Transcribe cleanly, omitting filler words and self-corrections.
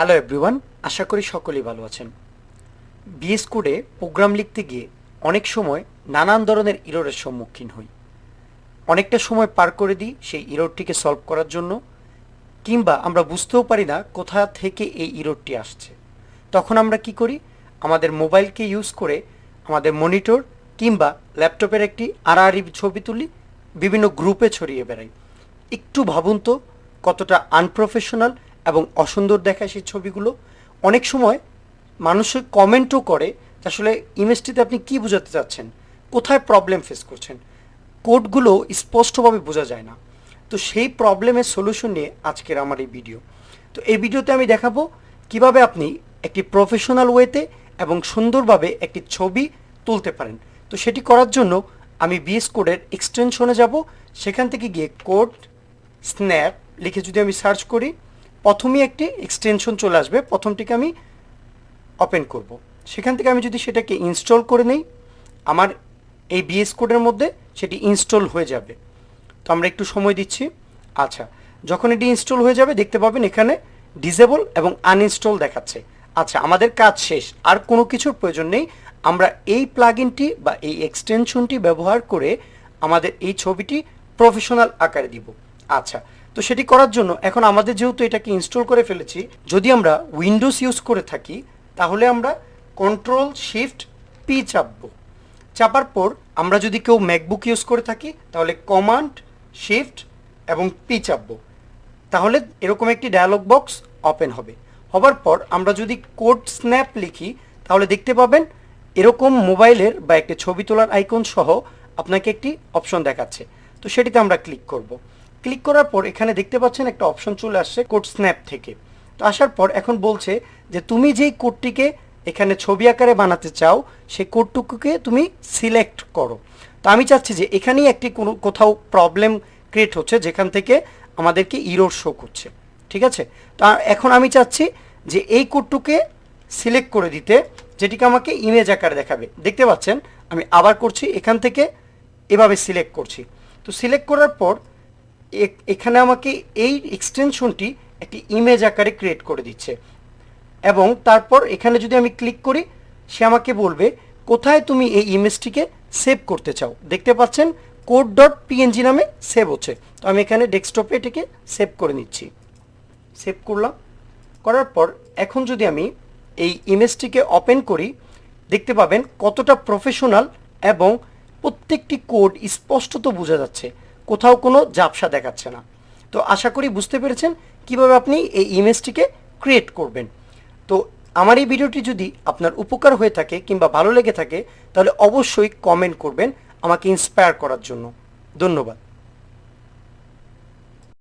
Hello everyone, আশা করি সকলেই ভালো আছেন। বিএস কোডে প্রোগ্রাম লিখতে গিয়ে অনেক সময় নানান ধরনের ইররের সম্মুখীন হই। অনেকটা সময় পার করে দিই সেই ইররটিকে সলভ করার জন্য, কিংবা আমরা বুঝতেও পারি না কোথা থেকে এই ইররটি আসছে। তখন আমরা কি করি? আমাদের মোবাইলকে ইউজ করে আমাদের মনিটর কিংবা ল্যাপটপের একটি আড়াআড়ি ছবি তুলি, বিভিন্ন গ্রুপে ছড়িয়ে বেড়াই। একটু ভাবুন তো কতটা আনপ্রফেশনাল এবং অসুন্দর দেখায় সেই ছবিগুলো। অনেক সময় মানুষের কমেন্টও করে যে আসলে ইমেজটিতে আপনি কি বোঝাতে চাচ্ছেন, কোথায় প্রবলেম ফেস করছেন। কোডগুলো স্পষ্টভাবে বোঝা যায় না। তো সেই প্রবলেমের সলিউশন নিয়ে আজকের আমার এই ভিডিও। তো এই ভিডিওতে আমি দেখাবো কিভাবে আপনি একটি প্রফেশনাল ওয়েতে এবং সুন্দরভাবে একটি ছবি তুলতে পারেন। তো সেটি করার জন্য আমি বিএস কোডের এক্সটেনশনে যাব। সেখান থেকে গিয়ে কোড স্ন্যাপ লিখে যদি আমি সার্চ করি, প্রথমেই একটি এক্সটেনশন চলে আসবে। প্রথমটিকে আমি ওপেন করব। সেখান থেকে আমি যদি সেটাকে ইনস্টল করে নেই, আমার এই বিএস কোডের মধ্যে সেটি ইনস্টল হয়ে যাবে। তো আমরা একটু সময় দিচ্ছি। আচ্ছা, যখন এটি ইনস্টল হয়ে যাবে দেখতে পাবেন এখানে ডিসেবল এবং আনইনস্টল দেখাচ্ছে। আচ্ছা, আমাদের কাজ শেষ, আর কোনো কিছুর প্রয়োজন নেই। আমরা এই প্লাগইনটি বা এই এক্সটেনশনটি ব্যবহার করে আমাদের এই ছবিটি প্রফেশনাল আকারে দিব। আচ্ছা, তো সেটি করার জন্য এখন আমাদের যেহেতু এটাকে ইনস্টল করে ফেলেছি, যদি আমরা উইন্ডোজ ইউজ করে থাকি তাহলে আমরা কন্ট্রোল শিফট পি চাপবো। চাপার পর আমরা যদি কেউ ম্যাকবুক ইউজ করে থাকি তাহলে কমান্ড শিফট এবং পি চাপবো। তাহলে এরকম একটি ডায়ালগ বক্স ওপেন হবে। হবার পর আমরা যদি কোড স্ন্যাপ লিখি তাহলে দেখতে পাবেন এরকম মোবাইলের বা একটি ছবি তোলার আইকন সহ আপনাকে একটি অপশন দেখাচ্ছে। তো সেটিতে আমরা ক্লিক করব। ক্লিক করার পর এখানে দেখতে পাচ্ছেন একটা অপশন চলে আসছে কোড স্ন্যাপ থেকে। তো আসার পর এখন বলছে যে তুমি যেই কোডটিকে এখানে ছবি আকারে বানাতে চাও সেই কোডটুকুকে তুমি সিলেক্ট করো। তো আমি চাচ্ছি যে এখানেই একটি কোনো কোথাও প্রবলেম ক্রিয়েট হচ্ছে যেখান থেকে আমাদেরকে ইরর শো করছে। ঠিক আছে, তা এখন আমি চাচ্ছি যে এই কোডটুকে সিলেক্ট করে দিতে, যেটিকে আমাকে ইমেজ আকারে দেখাবে। দেখতে পাচ্ছেন আমি আবার করছি, এখান থেকে এভাবে সিলেক্ট করছি। তো সিলেক্ট করার পর এখানে আমাকে এই এক্সটেনশনটি একটি ইমেজ আকারে ক্রিয়েট করে দিচ্ছে। এবং তারপর এখানে যদি আমি ক্লিক করি সে আমাকে বলবে কোথায় তুমি এই ইমেজটিকে সেভ করতে চাও। দেখতে পাচ্ছেন কোড ডট পিএনজি নামে সেভ হচ্ছে। তো আমি এখানে ডেস্কটপে এটিকে সেভ করে নিচ্ছি। সেভ করলাম। করার পর এখন যদি আমি এই ইমেজটিকে ওপেন করি দেখতে পাবেন কতটা প্রফেশনাল এবং প্রত্যেকটি কোড স্পষ্টত বোঝা যাচ্ছে, কোথাও কোনো ঝাপসা দেখাচ্ছে না। তো আশা করি বুঝতে পেরেছেন কিভাবে আপনি এই ইমেজটিকে ক্রিয়েট করবেন। তো আমার এই ভিডিওটি যদি আপনার উপকার হয়ে থাকে কিংবা ভালো লেগে থাকে তাহলে অবশ্যই কমেন্ট করবেন আমাকে ইন্সপায়ার করার জন্য। ধন্যবাদ।